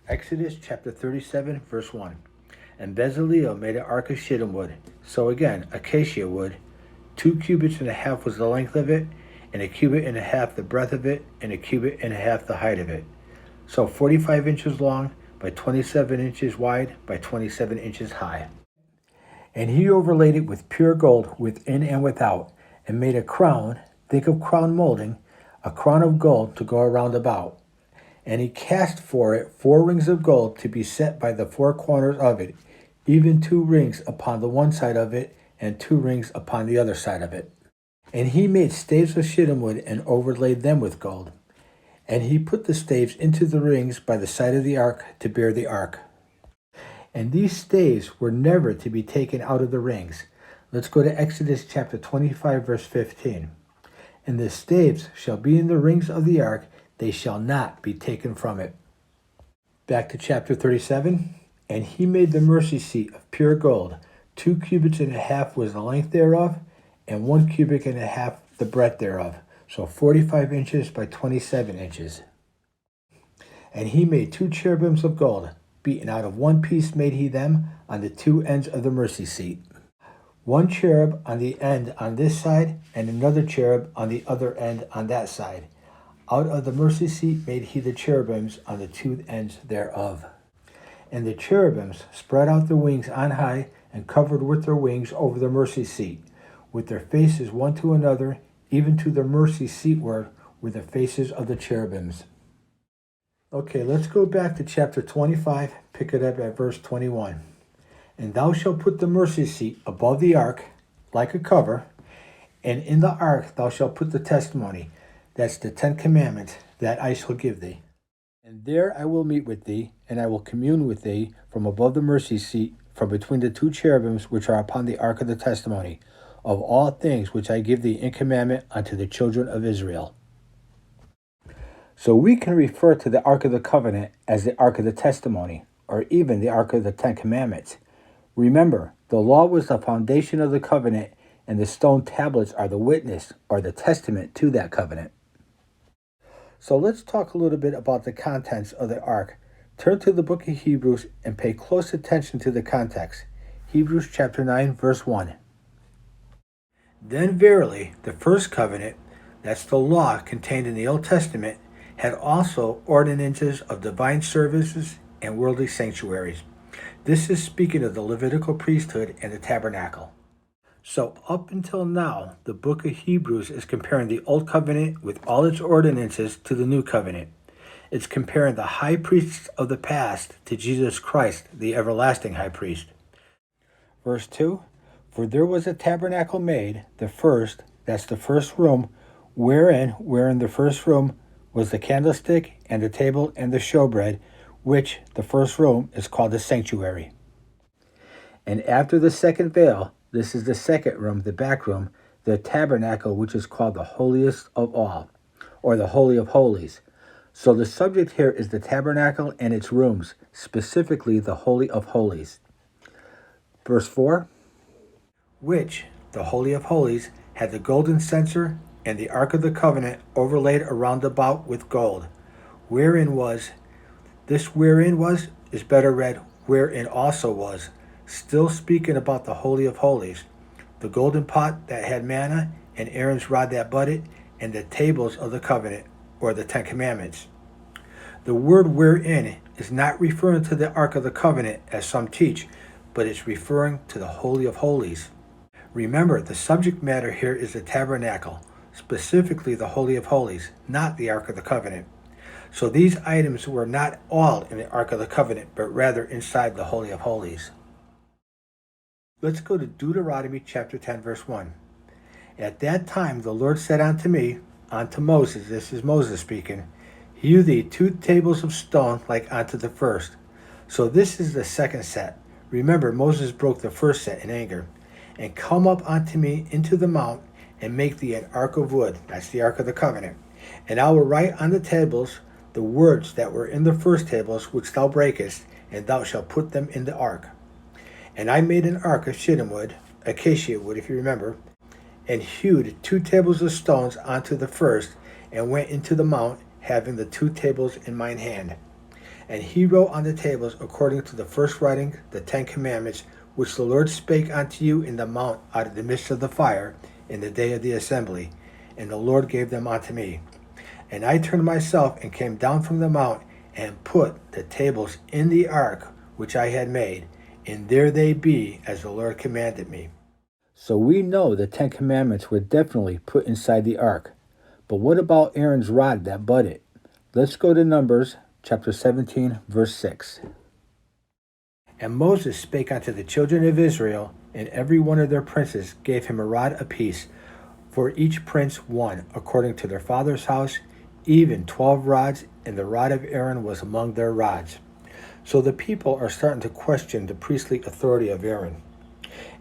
Exodus chapter 37, verse 1. And Bezaleel made an ark of shittim wood. So again, acacia wood. 2 cubits and a half was the length of it, and a cubit and a half the breadth of it, and a cubit and a half the height of it. So 45 inches long, by 27 inches wide, by 27 inches high. And he overlaid it with pure gold within and without, and made a crown, think of crown molding, a crown of gold to go around about. And he cast for it 4 rings of gold to be set by the 4 corners of it, even 2 rings upon the one side of it, and 2 rings upon the other side of it. And he made staves of shittim wood, and overlaid them with gold. And he put the staves into the rings by the side of the ark to bear the ark. And these staves were never to be taken out of the rings. Let's go to Exodus chapter 25, verse 15. And the staves shall be in the rings of the ark, they shall not be taken from it. Back to chapter 37. And he made the mercy seat of pure gold. 2 cubits and a half was the length thereof, and 1 cubit and a half the breadth thereof. So 45 inches by 27 inches. And he made 2 cherubims of gold. Beaten out of 1 piece made he them on the 2 ends of the mercy seat. 1 cherub on the end on this side, and another cherub on the other end on that side. Out of the mercy seat made he the cherubims on the 2 ends thereof. And the cherubims spread out their wings on high, and covered with their wings over the mercy seat, with their faces one to another, even to the mercy seatward were the faces of the cherubims. Okay, let's go back to chapter 25, pick it up at verse 21. And thou shalt put the mercy seat above the ark, like a cover, and in the ark thou shalt put the testimony, that's the 10 commandments, that I shall give thee. And there I will meet with thee, and I will commune with thee from above the mercy seat, from between the 2 cherubims which are upon the ark of the testimony, of all things which I give thee in commandment unto the children of Israel. So we can refer to the Ark of the Covenant as the Ark of the Testimony, or even the Ark of the 10 Commandments. Remember, the law was the foundation of the covenant, and the stone tablets are the witness, or the testament to that covenant. So let's talk a little bit about the contents of the Ark. Turn to the book of Hebrews and pay close attention to the context. Hebrews chapter 9, verse 1. Then verily, the first covenant, that's the law contained in the Old Testament, had also ordinances of divine services and worldly sanctuaries. This is speaking of the Levitical priesthood and the tabernacle. So up until now, the book of Hebrews is comparing the Old Covenant with all its ordinances to the New Covenant. It's comparing the high priests of the past to Jesus Christ, the everlasting high priest. Verse 2, for there was a tabernacle made, the first, that's the first room, wherein the first room was the candlestick and the table and the showbread, which the first room is called the sanctuary. And after the second veil, this is the second room, the back room, the tabernacle, which is called the holiest of all, or the Holy of Holies. So the subject here is the tabernacle and its rooms, specifically the Holy of Holies. Verse 4, which, the Holy of Holies, had the golden censer and the Ark of the Covenant overlaid around about with gold, wherein was is better read, wherein also was, still speaking about the Holy of Holies, the golden pot that had manna, and Aaron's rod that budded, and the tables of the covenant, or the 10 commandments. The word wherein is not referring to the Ark of the Covenant, as some teach, but it's referring to the Holy of Holies. Remember, the subject matter here is the tabernacle, specifically the Holy of Holies, not the Ark of the Covenant. So these items were not all in the Ark of the Covenant, but rather inside the Holy of Holies. Let's go to Deuteronomy chapter 10, verse 1. At that time the Lord said unto me, unto Moses, this is Moses speaking, hew thee 2 tables of stone like unto the first. So this is the second set. Remember, Moses broke the first set in anger. And come up unto me into the mount, and make thee an ark of wood, that's the Ark of the Covenant. And I will write on the tables the words that were in the first tables which thou breakest, and thou shalt put them in the ark. And I made an ark of shittim wood, acacia wood if you remember, and hewed 2 tables of stones onto the first, and went into the mount, having the 2 tables in mine hand. And he wrote on the tables, according to the first writing, the 10 Commandments, which the Lord spake unto you in the mount out of the midst of the fire, in the day of the assembly. And the Lord gave them unto me. And I turned myself and came down from the mount, and put the tables in the ark which I had made, and there they be, as the Lord commanded me. So we know the 10 Commandments were definitely put inside the ark. But what about Aaron's rod that budded? Let's go to Numbers chapter 17, verse 6. And Moses spake unto the children of Israel, and every one of their princes gave him a rod apiece, for each prince one, according to their father's house, even 12 rods, and the rod of Aaron was among their rods. So the people are starting to question the priestly authority of Aaron.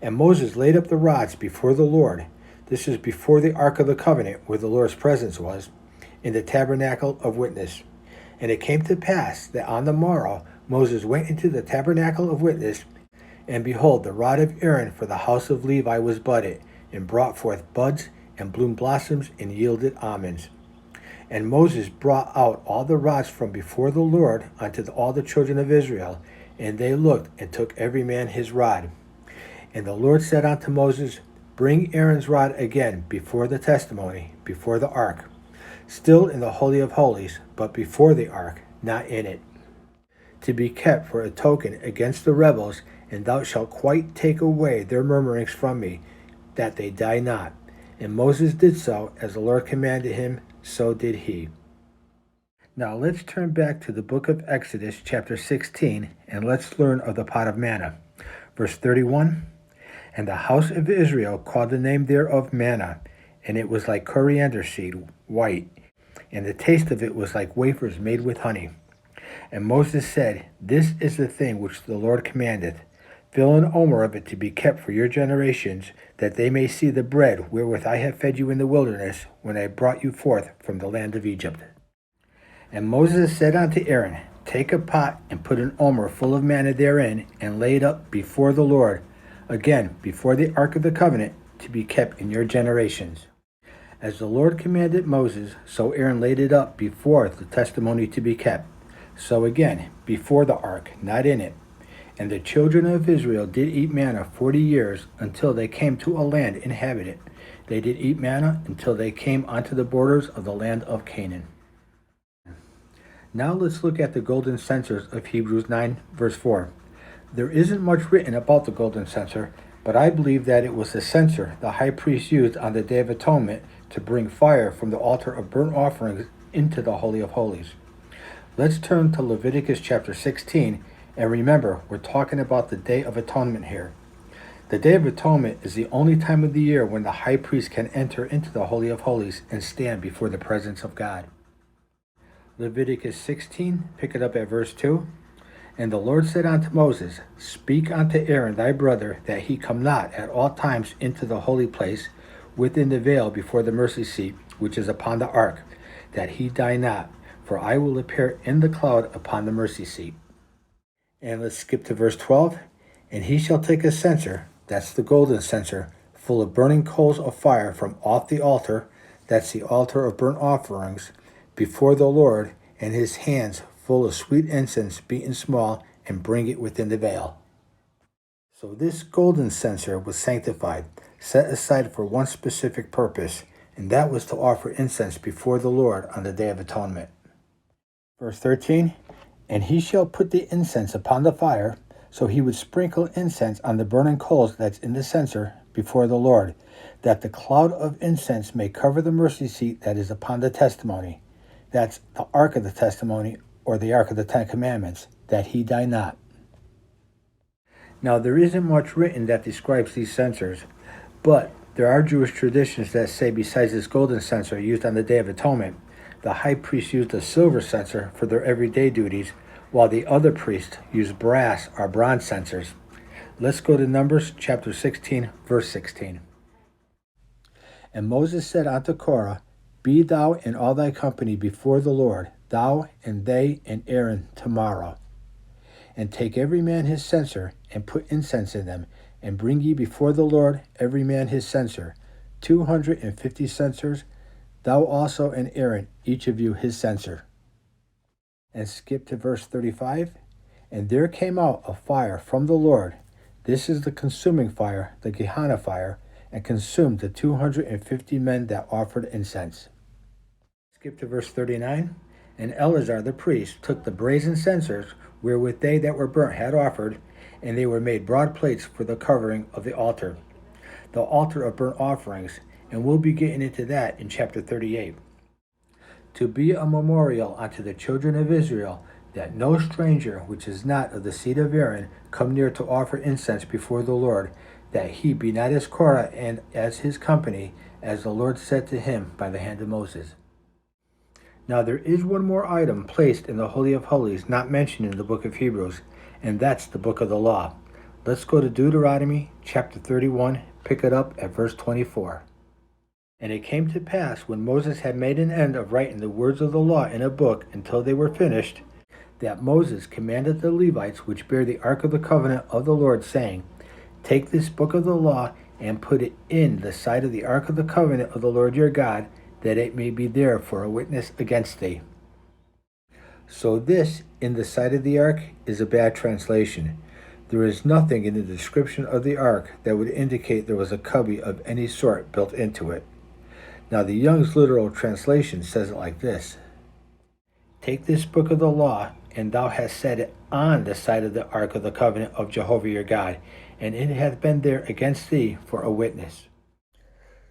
And Moses laid up the rods before the Lord. This is before the Ark of the Covenant, where the Lord's presence was, in the tabernacle of witness. And it came to pass that on the morrow Moses went into the tabernacle of witness, and behold, the rod of Aaron for the house of Levi was budded, and brought forth buds, and bloomed blossoms, and yielded almonds. And Moses brought out all the rods from before the Lord unto all the children of Israel, and they looked, and took every man his rod. And the Lord said unto Moses, Bring Aaron's rod again before the testimony, before the ark, still in the holy of holies, but before the ark, not in it, to be kept for a token against the rebels, and thou shalt quite take away their murmurings from me, that they die not. And Moses did so, as the Lord commanded him, so did he. Now let's turn back to the book of Exodus, chapter 16, and let's learn of the pot of manna. Verse 31, And the house of Israel called the name thereof manna, and it was like coriander seed, white, and the taste of it was like wafers made with honey. And Moses said, This is the thing which the Lord commandeth. Fill an omer of it to be kept for your generations, that they may see the bread wherewith I have fed you in the wilderness, when I brought you forth from the land of Egypt. And Moses said unto Aaron, Take a pot, and put an omer full of manna therein, and lay it up before the Lord, again before the ark of the covenant, to be kept in your generations. As the Lord commanded Moses, so Aaron laid it up before the testimony to be kept. So again, before the ark, not in it. And the children of Israel did eat manna 40 years, until they came to a land inhabited. They did eat manna until they came unto the borders of the land of Canaan. Now let's look at the golden censers of Hebrews 9, verse 4. There isn't much written about the golden censer, but I believe that it was the censer the high priest used on the Day of Atonement to bring fire from the altar of burnt offerings into the Holy of Holies. Let's turn to Leviticus chapter 16, and remember, we're talking about the Day of Atonement here. The Day of Atonement is the only time of the year when the high priest can enter into the Holy of Holies and stand before the presence of God. Leviticus 16, pick it up at verse 2. And the Lord said unto Moses, Speak unto Aaron thy brother, that he come not at all times into the holy place, within the veil before the mercy seat, which is upon the ark, that he die not, for I will appear in the cloud upon the mercy seat. And let's skip to verse 12. And he shall take a censer, that's the golden censer, full of burning coals of fire from off the altar, that's the altar of burnt offerings, before the Lord, and his hands full of sweet incense beaten small, and bring it within the veil. So this golden censer was sanctified, set aside for one specific purpose, and that was to offer incense before the Lord on the Day of Atonement. Verse 13, And he shall put the incense upon the fire, so he would sprinkle incense on the burning coals that's in the censer before the Lord, that the cloud of incense may cover the mercy seat that is upon the testimony. That's the ark of the testimony, or the ark of the 10 Commandments, that he die not. Now there isn't much written that describes these censers, but there are Jewish traditions that say besides this golden censer used on the Day of Atonement, the high priest used a silver censer for their everyday duties, while the other priests used brass or bronze censers. Let's go to Numbers chapter 16, verse 16. And Moses said unto Korah, Be thou and all thy company before the Lord, thou and they and Aaron tomorrow. And take every man his censer, and put incense in them, and bring ye before the Lord every man his censer, 250 censers, thou also and Aaron, each of you his censer. And skip to verse 35. And there came out a fire from the Lord. This is the consuming fire, the Gehenna fire, and consumed the 250 men that offered incense. Skip to verse 39. And Eleazar the priest took the brazen censers wherewith they that were burnt had offered, and they were made broad plates for the covering of the altar of burnt offerings, and we'll be getting into that in chapter 38. To be a memorial unto the children of Israel, that no stranger which is not of the seed of Aaron come near to offer incense before the Lord, that he be not as Korah and as his company, as the Lord said to him by the hand of Moses. Now there is one more item placed in the Holy of Holies not mentioned in the book of Hebrews, and that's the book of the law. Let's go to Deuteronomy chapter 31, pick it up at verse 24. And it came to pass, when Moses had made an end of writing the words of the law in a book until they were finished, that Moses commanded the Levites which bear the ark of the covenant of the Lord, saying, Take this book of the law, and put it in the side of the ark of the covenant of the Lord your God, that it may be there for a witness against thee. So this, in the side of the ark, is a bad translation. There is nothing in the description of the ark that would indicate there was a cubby of any sort built into it. Now the Young's literal translation says it like this: Take this book of the law, and thou hast set it on the side of the ark of the covenant of Jehovah your God, and it hath been there against thee for a witness.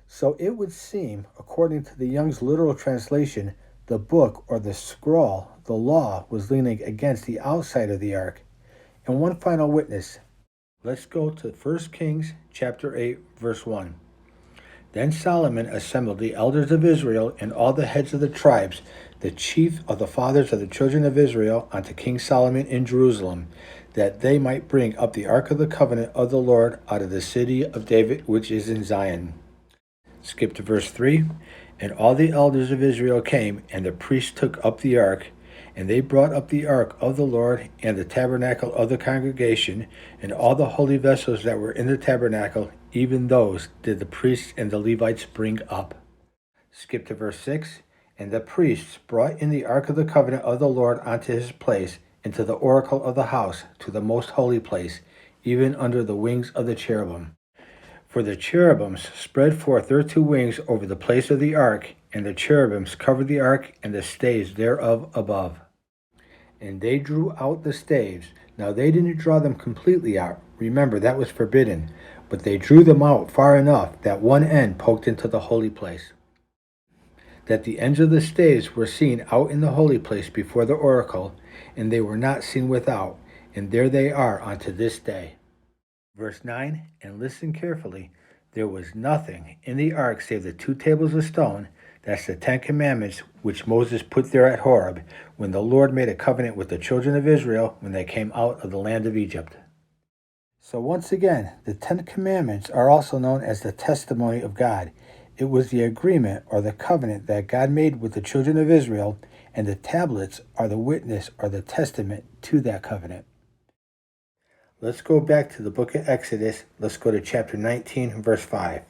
So it would seem, according to the Young's literal translation, the book or the scroll, the law, was leaning against the outside of the ark. And one final witness. Let's go to 1 Kings chapter 8, verse 1. Then Solomon assembled the elders of Israel and all the heads of the tribes, the chief of the fathers of the children of Israel, unto King Solomon in Jerusalem, that they might bring up the ark of the covenant of the Lord out of the city of David, which is in Zion. Skip to verse 3. And all the elders of Israel came, and the priests took up the ark, and they brought up the ark of the Lord, and the tabernacle of the congregation, and all the holy vessels that were in the tabernacle, even those did the priests and the Levites bring up. Skip to verse 6. And the priests brought in the ark of the covenant of the Lord unto his place, into the oracle of the house, to the most holy place, even under the wings of the cherubim. For the cherubims spread forth their two wings over the place of the ark, and the cherubims covered the ark and the staves thereof above. And they drew out the staves. Now they didn't draw them completely out. Remember, that was forbidden. But they drew them out far enough that one end poked into the holy place, that the ends of the staves were seen out in the holy place before the oracle, and they were not seen without, and there they are unto this day. Verse 9, and listen carefully. There was nothing in the ark save the 2 tables of stone, that's the 10 commandments, which Moses put there at Horeb, when the Lord made a covenant with the children of Israel when they came out of the land of Egypt. So once again, the 10 commandments are also known as the testimony of God. It was the agreement or the covenant that God made with the children of Israel, and the tablets are the witness or the testament to that covenant. Let's go back to the book of Exodus. Let's go to chapter 19, verse 5.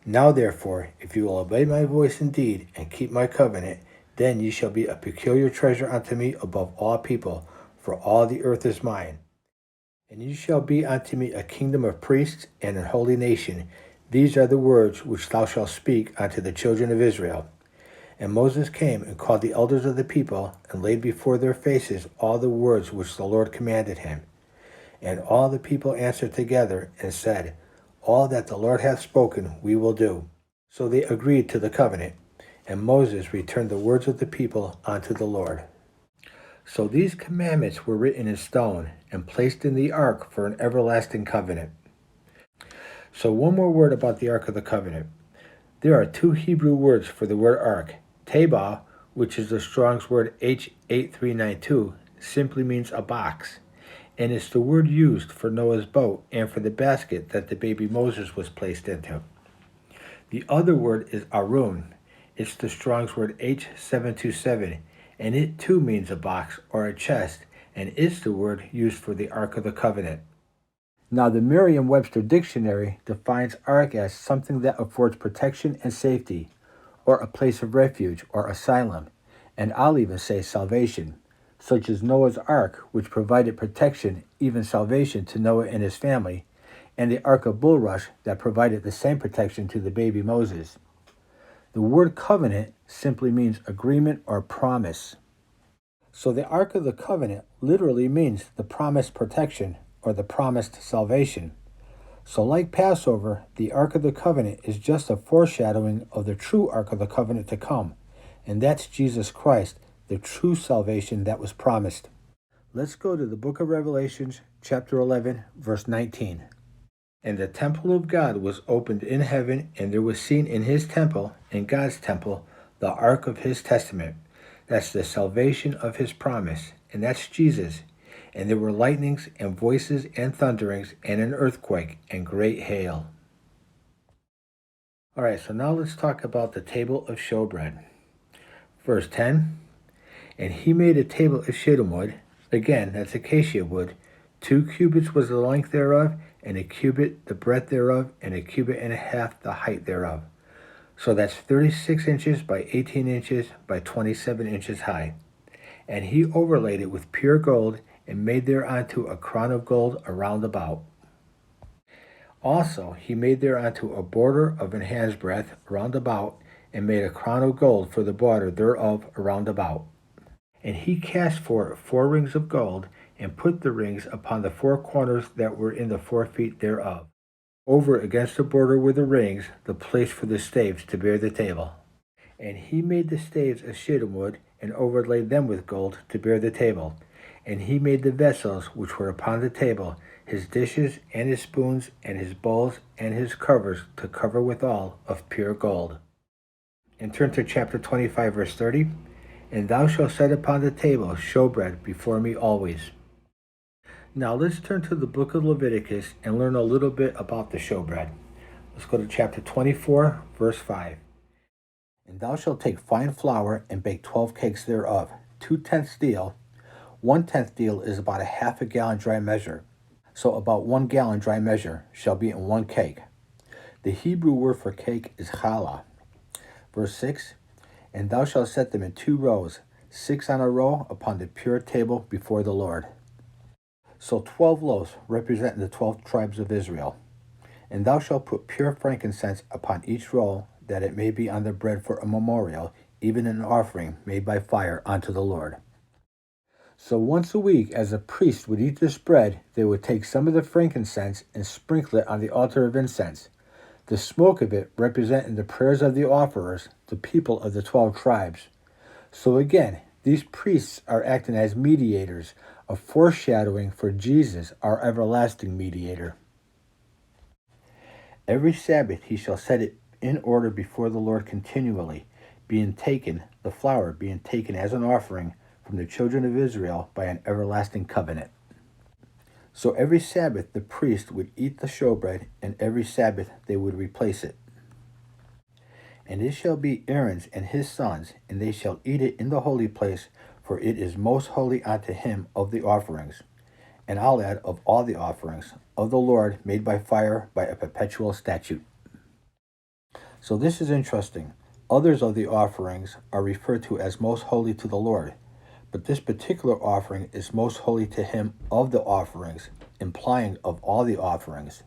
Now therefore, if you will obey my voice indeed, and keep my covenant, then ye shall be a peculiar treasure unto me above all people, for all the earth is mine. And ye shall be unto me a kingdom of priests and an holy nation. These are the words which thou shalt speak unto the children of Israel. And Moses came and called the elders of the people, and laid before their faces all the words which the Lord commanded him. And all the people answered together and said, All that the Lord hath spoken we will do. So they agreed to the covenant, and Moses returned the words of the people unto the Lord. So these commandments were written in stone and placed in the ark for an everlasting covenant. So one more word about the ark of the covenant. There are 2 Hebrew words for the word ark. Tebah, which is the Strong's word H8392, simply means a box, and it's the word used for Noah's boat and for the basket that the baby Moses was placed into. The other word is Arun. It's the Strong's word H727, and it too means a box or a chest, and it's the word used for the Ark of the Covenant. Now the Merriam-Webster Dictionary defines ark as something that affords protection and safety, or a place of refuge or asylum, and I'll even say salvation. such as Noah's Ark, which provided protection, even salvation, to Noah and his family, and the Ark of Bulrush that provided the same protection to the baby Moses. The word covenant simply means agreement or promise. So the Ark of the Covenant literally means the promised protection or the promised salvation. So like Passover, the Ark of the Covenant is just a foreshadowing of the true Ark of the Covenant to come, and that's Jesus Christ, the true salvation that was promised. Let's go to the book of Revelations, chapter 11, verse 19. And the temple of God was opened in heaven, and there was seen in his temple, in God's temple, the ark of his testament. That's the salvation of his promise, and that's Jesus. And there were lightnings and voices and thunderings and an earthquake and great hail. All right, so now let's talk about the table of showbread. Verse 10, and he made a table of shittim wood, again, that's acacia wood. 2 cubits was the length thereof, and a cubit the breadth thereof, and a cubit and a half the height thereof. So that's 36 inches by 18 inches by 27 inches high. And he overlaid it with pure gold, and made thereunto a crown of gold around about. Also he made thereunto a border of an hand's breadth round about, and made a crown of gold for the border thereof around about. And he cast for it 4 rings of gold, and put the rings upon the 4 corners that were in the 4 feet thereof. Over against the border were the rings, the place for the staves to bear the table. And he made the staves of shittim wood, and overlaid them with gold to bear the table. And he made the vessels which were upon the table, his dishes, and his spoons, and his bowls, and his covers, to cover withal of pure gold. And turn to chapter 25, verse 30. And thou shalt set upon the table showbread before me always. Now let's turn to the book of Leviticus and learn a little bit about the showbread. Let's go to chapter 24, verse 5. And thou shalt take fine flour, and bake 12 cakes thereof, 2/10 deal. 1/10 deal is about a half a gallon dry measure. So about 1 gallon dry measure shall be in 1 cake. The Hebrew word for cake is challah. Verse 6, and thou shalt set them in 2 rows, 6 on a row, upon the pure table before the Lord. So 12 loaves, representing the 12 tribes of Israel. And thou shalt put pure frankincense upon each roll, that it may be on the bread for a memorial, even an offering made by fire unto the Lord. So once a week, as a priest would eat this bread, they would take some of the frankincense and sprinkle it on the altar of incense, the smoke of it representing the prayers of the offerers, the people of the 12 tribes. So again, these priests are acting as mediators, a foreshadowing for Jesus, our everlasting mediator. Every Sabbath he shall set it in order before the Lord continually, the flour being taken as an offering from the children of Israel by an everlasting covenant. So every Sabbath the priest would eat the showbread, and every Sabbath they would replace it. And it shall be Aaron's and his sons, and they shall eat it in the holy place, for it is most holy unto him of the offerings. And I'll add, of all the offerings of the Lord made by fire by a perpetual statute. So this is interesting. Others of the offerings are referred to as most holy to the Lord, but this particular offering is most holy to him of the offerings, implying of all the offerings.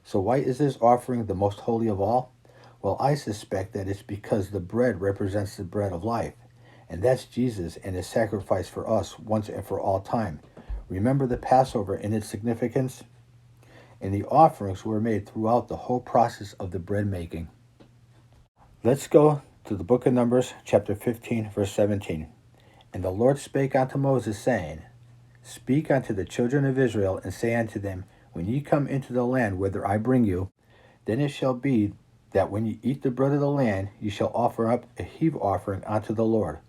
So why is this offering the most holy of all? Well, I suspect that it's because the bread represents the bread of life, and that's Jesus and his sacrifice for us once and for all time. Remember the Passover and its significance? And the offerings were made throughout the whole process of the bread making. Let's go to the book of Numbers, chapter 15, verse 17. And the Lord spake unto Moses, saying, Speak unto the children of Israel, and say unto them, When ye come into the land whither I bring you, then it shall be that when ye eat the bread of the land, ye shall offer up a heave offering unto the Lord.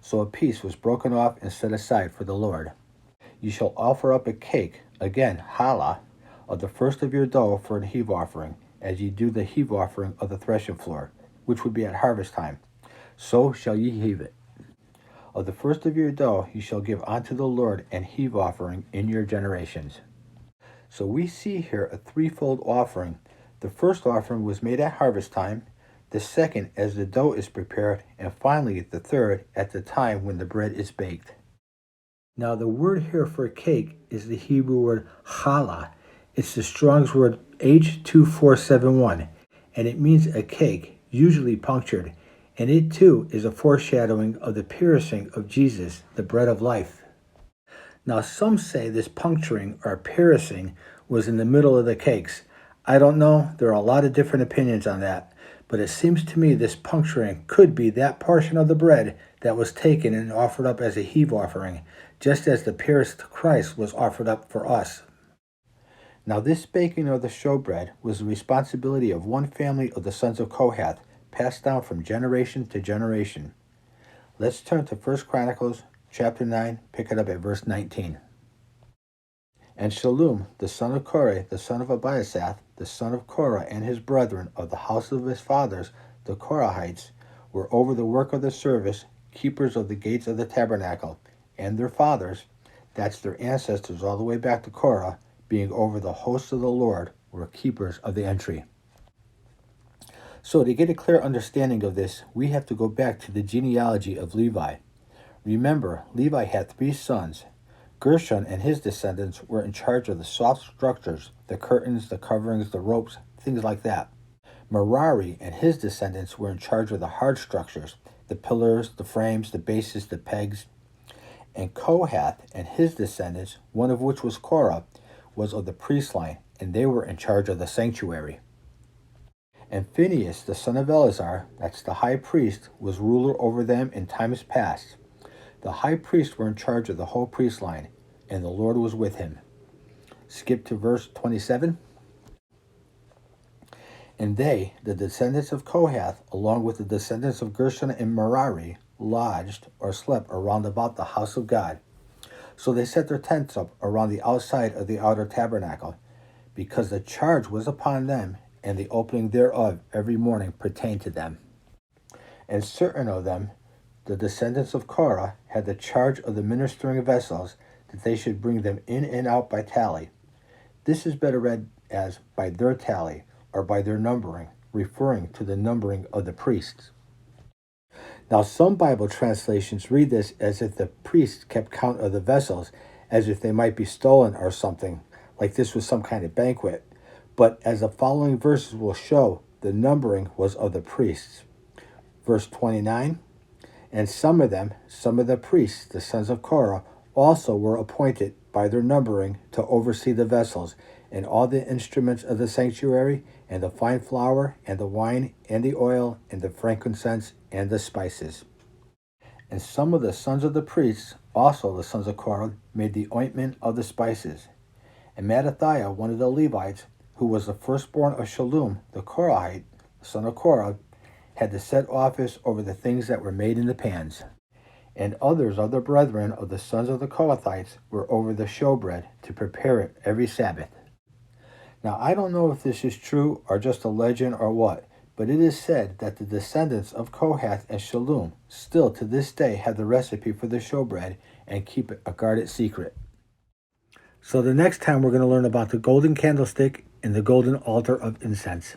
So a piece was broken off and set aside for the Lord. Ye shall offer up a cake, again challah, of the first of your dough for an heave offering, as ye do the heave offering of the threshing floor, which would be at harvest time. So shall ye heave it. Of the first of your dough ye shall give unto the Lord an heave offering in your generations. So we see here a threefold offering. The first offering was made at harvest time, the second as the dough is prepared, and finally the third at the time when the bread is baked. Now, the word here for cake is the Hebrew word challah. It's the Strong's word H2471, and it means a cake, usually punctured, and it too is a foreshadowing of the piercing of Jesus, the bread of life. Now, some say this puncturing or piercing was in the middle of the cakes. I don't know, there are a lot of different opinions on that, but it seems to me this puncturing could be that portion of the bread that was taken and offered up as a heave offering, just as the pierced Christ was offered up for us. Now, this baking of the showbread was the responsibility of one family of the sons of Kohath, passed down from generation to generation. Let's turn to 1 Chronicles chapter 9, pick it up at verse 19. And Shallum, the son of Korah, the son of Abiasath, the son of Korah, and his brethren of the house of his fathers, the Korahites, were over the work of the service, keepers of the gates of the tabernacle, and their fathers, that's their ancestors all the way back to Korah, being over the hosts of the Lord, were keepers of the entry. So to get a clear understanding of this, we have to go back to the genealogy of Levi. Remember, Levi had 3 sons. Gershon and his descendants were in charge of the soft structures, the curtains, the coverings, the ropes, things like that. Merari and his descendants were in charge of the hard structures, the pillars, the frames, the bases, the pegs. And Kohath and his descendants, one of which was Korah, was of the priest line, and they were in charge of the sanctuary. And Phinehas, the son of Eleazar, that's the high priest, was ruler over them in times past. The high priests were in charge of the whole priest line, and the Lord was with him. Skip to verse 27. And they, the descendants of Kohath, along with the descendants of Gershon and Merari, lodged or slept around about the house of God. So they set their tents up around the outside of the outer tabernacle, because the charge was upon them, and the opening thereof every morning pertained to them. And certain of them, the descendants of Korah, had the charge of the ministering vessels, that they should bring them in and out by tally. This is better read as by their tally, or by their numbering, referring to the numbering of the priests. Now, some Bible translations read this as if the priests kept count of the vessels, as if they might be stolen or something, like this was some kind of banquet. But as the following verses will show, the numbering was of the priests. Verse 29, and some of the priests, the sons of Korah, also were appointed by their numbering to oversee the vessels, and all the instruments of the sanctuary, and the fine flour, and the wine, and the oil, and the frankincense, and the spices. And some of the sons of the priests, also the sons of Korah, made the ointment of the spices. And Mattathiah, one of the Levites, who was the firstborn of Shallum, the Korahite, the son of Korah, had the set office over the things that were made in the pans. And others of the brethren of the sons of the Kohathites were over the showbread to prepare it every Sabbath. Now, I don't know if this is true or just a legend or what, but it is said that the descendants of Kohath and Shallum still to this day have the recipe for the showbread and keep it a guarded secret. So the next time we're going to learn about the golden candlestick and the golden altar of incense.